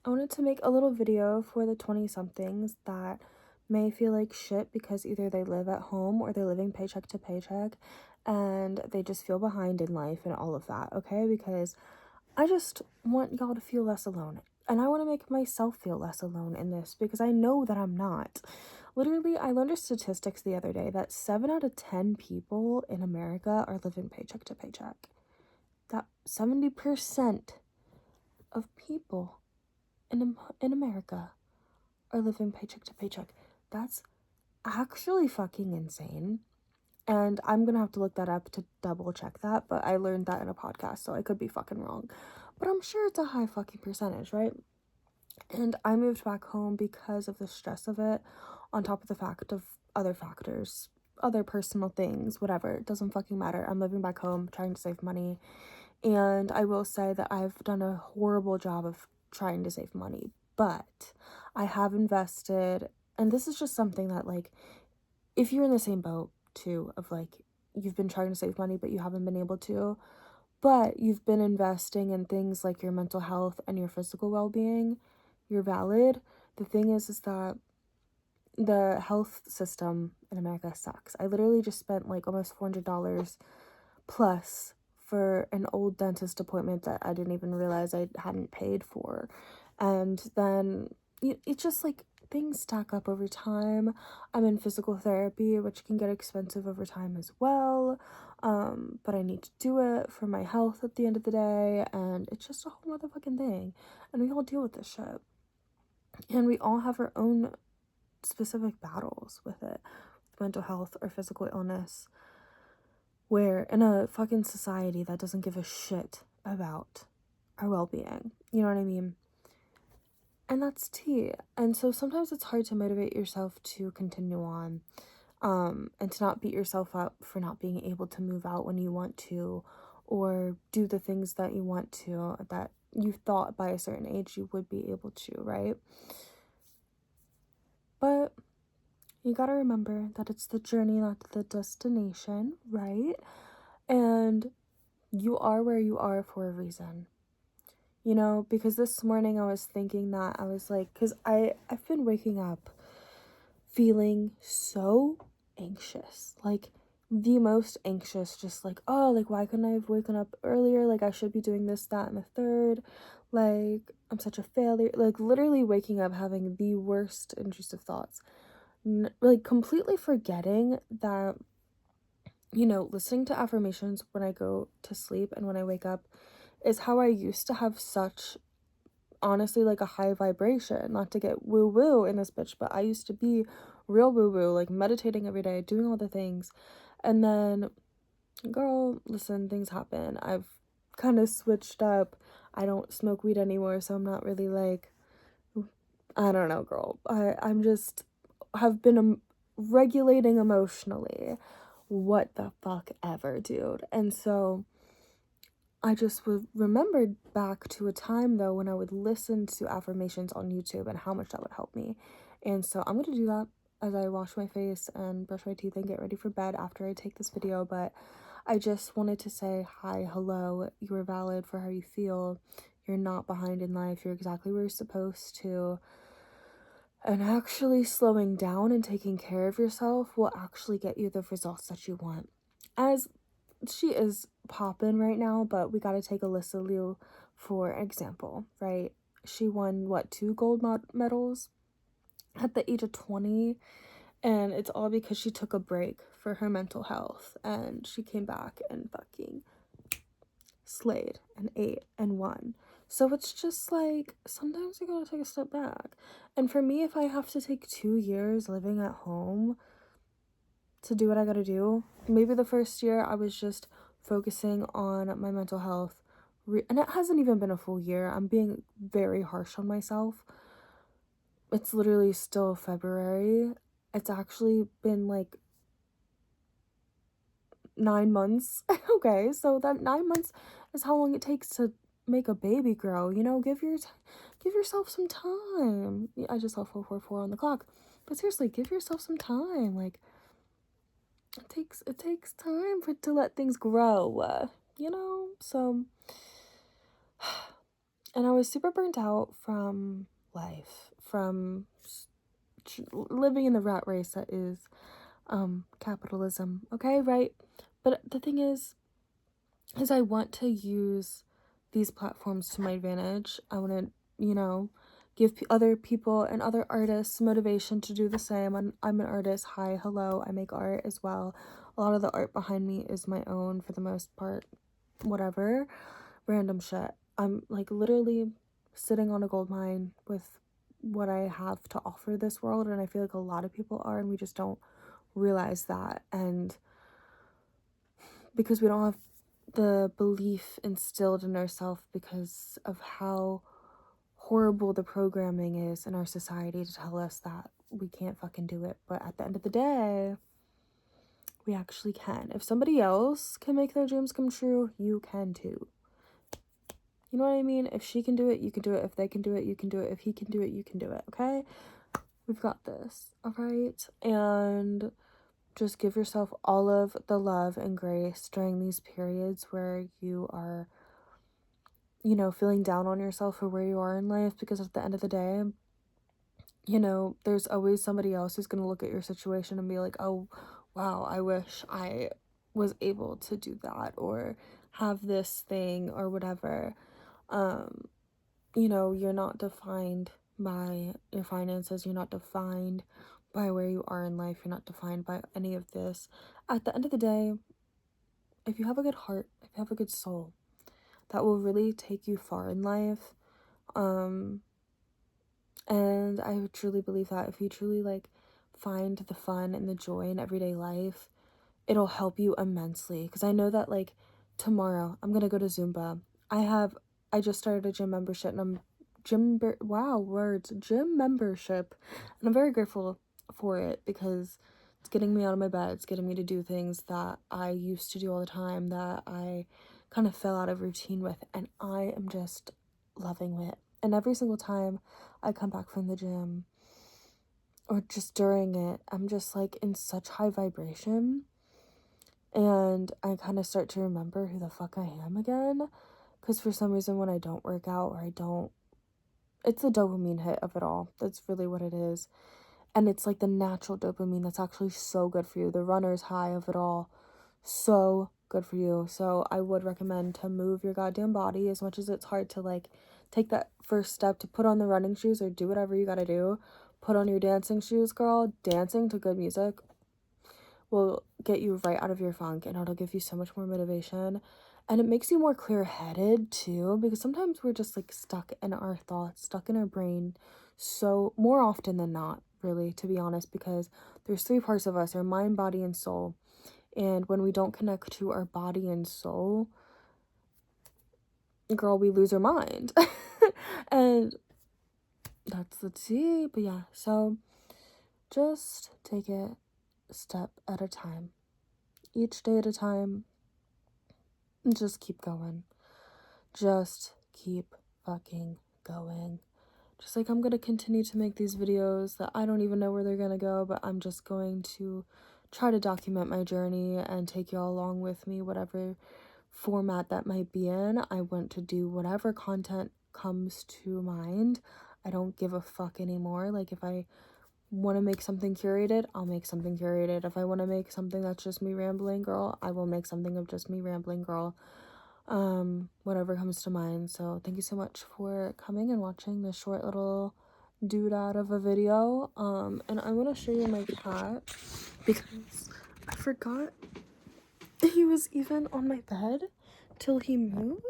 I wanted to make a little video for the 20 somethings that may feel like shit because either they live at home or they're living paycheck to paycheck and they just feel behind in life and all of that, okay? Because I just want y'all to feel less alone. And I want to make myself feel less alone in this because I know that I'm not. Literally, I learned a statistics the other day that 7 out of 10 people in America are living paycheck to paycheck. That 70% of people in America are living paycheck to paycheck. That's actually fucking insane. And I'm gonna have to look that up to double check that, but I learned that in a podcast, so I could be fucking wrong. But I'm sure it's a high fucking percentage, right? And I moved back home because of the stress of it, on top of the fact of other factors, other personal things, whatever. It doesn't fucking matter. I'm living back home, trying to save money. And I will say that I've done a horrible job of trying to save money, but I have invested, and this is just something that, like, if you're in the same boat too, of like, you've been trying to save money, but you haven't been able to, but you've been investing in things like your mental health and your physical well being, you're valid. The thing is that the health system in America sucks. I literally just spent like almost $400 plus for an old dentist appointment that I didn't even realize I hadn't paid for. And then it's just like things stack up over time. I'm in physical therapy, which can get expensive over time as well. But I need to do it for my health at the end of the day, and it's just a whole motherfucking thing. And we all deal with this shit. And we all have our own specific battles with it, with mental health or physical illness. We're in a fucking society that doesn't give a shit about our well-being. You know what I mean? And that's tea. And so sometimes it's hard to motivate yourself to continue on, and to not beat yourself up for not being able to move out when you want to, or do the things that you want to, that you thought by a certain age you would be able to, right? But you gotta remember that it's the journey, not the destination, right? And you are where you are for a reason. You know, because this morning I was thinking that I was like, because I've been waking up feeling so anxious, like the most anxious, just like, oh, like, why couldn't I have woken up earlier? Like, I should be doing this, that, and the third. Like, I'm such a failure. Like, literally waking up having the worst intrusive thoughts. Like, completely forgetting that, you know, listening to affirmations when I go to sleep and when I wake up is how I used to have such, honestly, like a high vibration. Not to get woo woo in this bitch, but I used to be real woo woo, like meditating every day, doing all the things. And then, girl, listen, things happen. I've kind of switched up. I don't smoke weed anymore, so I'm not really like, I don't know, girl. I'm just have been regulating emotionally. What the fuck ever, dude. And so I just remembered back to a time though when I would listen to affirmations on YouTube and how much that would help me. And so I'm gonna do that as I wash my face and brush my teeth and get ready for bed after I take this video. But I just wanted to say hi, hello, you are valid for how you feel. You're not behind in life. You're exactly where you're supposed to. And actually slowing down and taking care of yourself will actually get you the results that you want. As she is popping right now, but we gotta take Alyssa Liu for example, right? She won, what, 2 gold medals at the age of 20, and it's all because she took a break for her mental health, and she came back and fucking slayed and ate and won. So it's just like, sometimes you gotta take a step back. And for me, if I have to take 2 years living at home to do what I gotta do, maybe the first year I was just focusing on my mental health. And it hasn't even been a full year. I'm being very harsh on myself. It's literally still February. It's actually been like 9 months. Okay, so that 9 months is how long it takes to make a baby grow. You know, give yourself some time. Yeah, I just saw 444 on the clock, but seriously, give yourself some time. Like, it takes time to let things grow. You know, so And I was super burnt out from life, from living in the rat race that is capitalism, okay, right? But the thing is I want to use these platforms to my advantage. I want to, you know, give other people and other artists motivation to do the same. I'm an artist. Hi, hello. I make art as well. A lot of the art behind me is my own for the most part. Whatever. Random shit. I'm like literally sitting on a gold mine with what I have to offer this world, and I feel like a lot of people are, and we just don't realize that. And because we don't have the belief instilled in ourselves because of how horrible the programming is in our society to tell us that we can't fucking do it. But at the end of the day, we actually can. If somebody else can make their dreams come true, you can too. You know what I mean? If she can do it, you can do it. If they can do it, you can do it. If he can do it, you can do it. Okay? We've got this. All right? And just give yourself all of the love and grace during these periods where you are, you know, feeling down on yourself for where you are in life, because at the end of the day, you know, there's always somebody else who's going to look at your situation and be like, oh, wow, I wish I was able to do that or have this thing or whatever. You know, you're not defined by your finances. You're not defined by where you are in life. You're not defined by any of this. At the end of the day, if you have a good heart, if you have a good soul, that will really take you far in life. And I truly believe that if you truly like find the fun and the joy in everyday life, it'll help you immensely. Because I know that like tomorrow I'm gonna go to Zumba. I just started a gym membership, and gym membership, and I'm very grateful for it because it's getting me out of my bed. It's getting me to do things that I used to do all the time that I kind of fell out of routine with, and I am just loving it. And every single time I come back from the gym or just during it, I'm just like in such high vibration, and I kind of start to remember who the fuck I am again. Because for some reason, when I don't work out or I don't, it's the dopamine hit of it all. That's really what it is. And it's like the natural dopamine that's actually so good for you. The runner's high of it all. So good for you. So I would recommend to move your goddamn body as much as it's hard to like take that first step to put on the running shoes or do whatever you gotta do. Put on your dancing shoes, girl. Dancing to good music will get you right out of your funk, and it'll give you so much more motivation. And it makes you more clear-headed too, because sometimes we're just like stuck in our thoughts, stuck in our brain, so more often than not, really, to be honest, because there's three parts of us: our mind, body, and soul. And when we don't connect to our body and soul, girl, we lose our mind. And that's the tea. But yeah, so just take it a step at a time, each day at a time. Just keep going. Just keep fucking going. Just like I'm gonna continue to make these videos that I don't even know where they're gonna go, but I'm just going to try to document my journey and take y'all along with me, whatever format that might be in. I want to do whatever content comes to mind. I don't give a fuck anymore. Like, if I want to make something curated, I'll make something curated. If I want to make something that's just me rambling, girl, I will make something of just me rambling, girl. Whatever comes to mind. So thank you so much for coming and watching this short little doodad of a video. And I want to show you my cat because I forgot he was even on my bed till he moved.